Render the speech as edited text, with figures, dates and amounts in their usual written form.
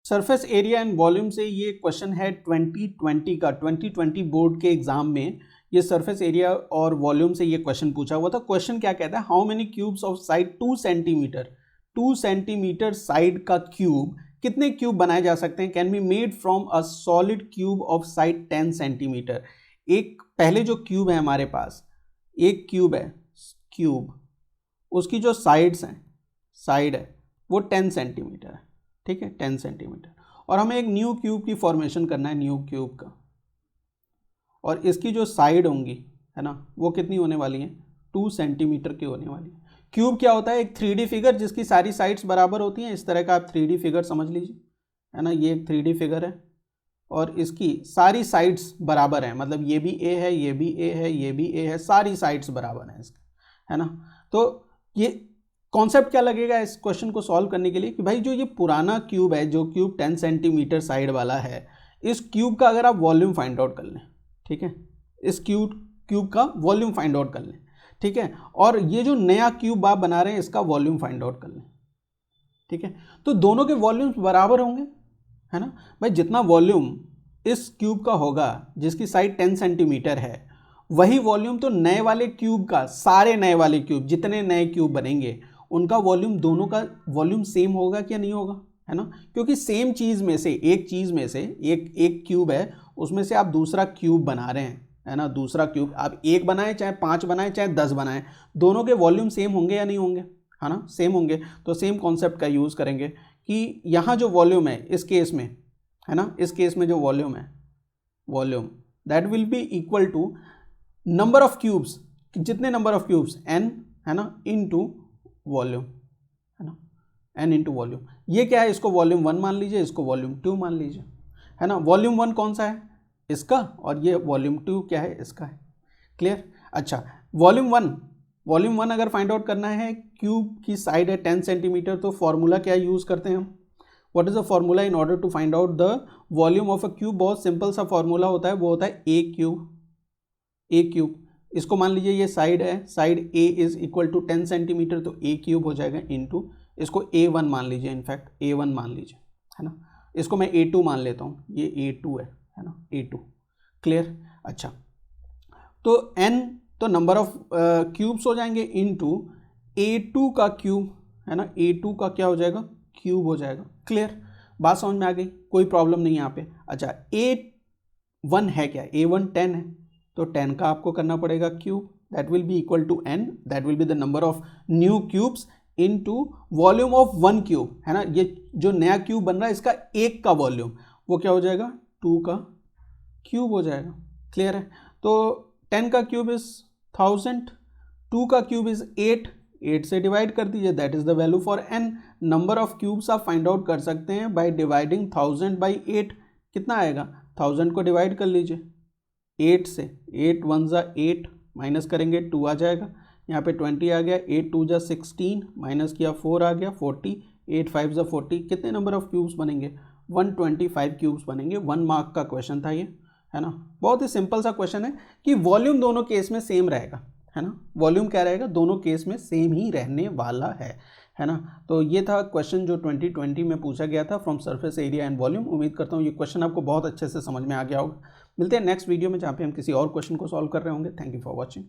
Surface area and volume से ये question है 2020 का। 2020 बोर्ड के एग्जाम में ये सरफेस एरिया और वॉल्यूम से ये क्वेश्चन पूछा हुआ था। क्वेश्चन क्या कहता है, how many cubes of side 2 centimetre, 2 centimetre side का क्यूब, कितने क्यूब बनाए जा सकते हैं, can be made from a solid cube of side 10 centimetre. एक पहले जो क्यूब है हमारे पास, एक क्यूब है, क्यूब उसकी जो साइड्स हैं, साइड है वो 10 सेंटीमीटर है, ठीक है, 10 सेंटीमीटर। और हमें एक न्यू क्यूब की फॉर्मेशन करना है, न्यू क्यूब का, और इसकी जो साइड होंगी है ना वो कितनी होने वाली हैं, 2 सेंटीमीटर की होने वाली है। क्यूब क्या होता है, एक 3D फिगर जिसकी सारी साइड्स बराबर होती हैं। इस तरह का आप 3D फिगर समझ लीजिए, है ना, ये एक 3D फिगर है और इसकी सारी साइड्स बराबर हैं, मतलब ये भी ए है, ये भी ए है, ये भी ए है, सारी साइड्स बराबर हैं इसके, है ना। तो ये कॉन्सेप्ट क्या लगेगा इस क्वेश्चन को सॉल्व करने के लिए कि भाई जो ये पुराना क्यूब है, जो क्यूब 10 सेंटीमीटर साइड वाला है, इस क्यूब का अगर आप वॉल्यूम फाइंड आउट कर लें, ठीक है, इस क्यूब का वॉल्यूम फाइंड आउट कर लें, ठीक है, और ये जो नया क्यूब आप बना रहे हैं इसका वॉल्यूम फाइंड आउट कर लें, ठीक है, तो दोनों के वॉल्यूम्स बराबर होंगे, है ना। भाई जितना वॉल्यूम इस क्यूब का होगा जिसकी साइड 10 सेंटीमीटर है, वही वॉल्यूम तो नए वाले क्यूब का, सारे नए वाले क्यूब जितने नए क्यूब बनेंगे उनका वॉल्यूम, दोनों का वॉल्यूम सेम होगा क्या नहीं होगा, है ना, क्योंकि सेम चीज़ में से एक क्यूब है, उसमें से आप दूसरा क्यूब बना रहे हैं, है ना। दूसरा क्यूब आप एक बनाएं चाहे 5 बनाएं चाहे 10 बनाएं, दोनों के वॉल्यूम सेम होंगे या नहीं होंगे, है ना, सेम होंगे। तो सेम कॉन्सेप्ट का यूज़ करेंगे कि यहाँ जो वॉल्यूम है इस केस में, है ना, इस केस में जो वॉल्यूम है, volume that will be equal to number of cubes, जितने नंबर ऑफ क्यूब्स n, है ना, इनटू वॉल्यूम, है ना, n इंटू वॉल्यूम। ये क्या है, इसको वॉल्यूम 1 मान लीजिए, इसको वॉल्यूम 2 मान लीजिए, है ना। वॉल्यूम 1 कौन सा है, इसका, और ये वॉल्यूम 2 क्या है, इसका है। क्लियर। अच्छा, वॉल्यूम 1 अगर फाइंड आउट करना है, क्यूब की साइड है 10 सेंटीमीटर, तो फॉर्मूला क्या यूज़ करते हैं हम, what is the formula in order to find out the volume of a cube. बहुत सिंपल सा फॉर्मूला होता है, वो होता है ए क्यूब। इसको मान लीजिए ये साइड है, side a is equal to 10 centimetre, तो ए क्यूब हो जाएगा इनटू, इसको A1 मान लीजिए, इनफैक्ट A1 मान लीजिए, है ना। इसको मैं A2 मान लेता हूँ, ये A2 है ना, A2। क्लियर। अच्छा, तो n तो नंबर ऑफ क्यूब्स हो जाएंगे इनटू A2 का क्यूब, है ना, A2 का क्या हो जाएगा, क्यूब हो जाएगा। क्लियर, बात समझ में आ गई, कोई प्रॉब्लम नहीं यहाँ पे। अच्छा, A1 है क्या, A1 10 है, तो 10 का आपको करना पड़ेगा cube, that will be equal to n, that will be the number of new cubes into volume of 1 cube, है ना। ये जो नया क्यूब बन रहा है इसका एक का वॉल्यूम, वो क्या हो जाएगा, 2 का क्यूब हो जाएगा। क्लियर है। तो 10 का क्यूब इज 1000, 2 का क्यूब इज 8 से डिवाइड कर दीजिए, that is the value for n। Number of cubes आप फाइंड आउट कर सकते हैं बाय डिवाइडिंग 1000 बाई 8। कितना आएगा, 1000 को डिवाइड कर लीजिए 8 से, 8 1 जा 8, माइनस करेंगे 2 आ जाएगा, यहाँ पे 20 आ गया, 8 2 जा 16, माइनस किया 4 आ गया 40, 8 5 जा 40, कितने नंबर ऑफ क्यूब्स बनेंगे, 125 क्यूब्स बनेंगे। 1 मार्क का क्वेश्चन था ये, है ना। बहुत ही सिंपल सा क्वेश्चन है कि वॉल्यूम दोनों केस में सेम रहेगा, है ना, वॉल्यूम क्या रहेगा, दोनों केस में सेम ही रहने वाला है ना। तो ये था क्वेश्चन जो 2020 में पूछा गया था from surface area and volume. उम्मीद करता हूँ ये क्वेश्चन आपको बहुत अच्छे से समझ में आ गया होगा। मिलते हैं नेक्स्ट वीडियो में जहाँ पे हम किसी और क्वेश्चन को सॉल्व कर रहे होंगे। Thank you for watching.